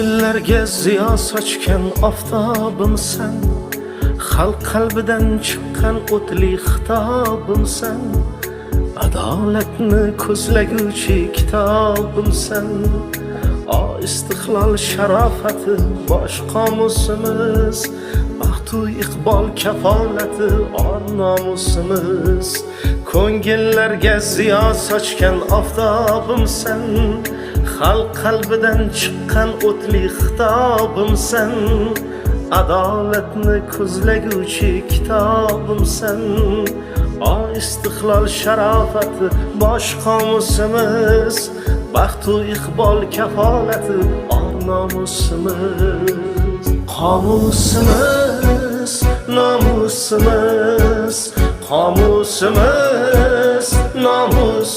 Ko'ngillarga ziyo sochgan oftobimsan, xalq qalbidan chiqqan o'tli xitobimsan, adolatni ko'zlaguvchi kitobimsan. O istiqlol sharofati bosh qomusimiz, baxtu iqbol kafolati on nomusimiz. Ko'ngillarga ziyo sochgan oftobimsan, xalq qalbidan chiqqan o'tli xitobimsan, adolatni ko'zlaguvchi kitobimsan. O istiqlol sharofati bosh qomusimiz, baxtu iqbol kafolati on nomusimiz. Qomusimiz, nomusimiz, qomusimiz, nomus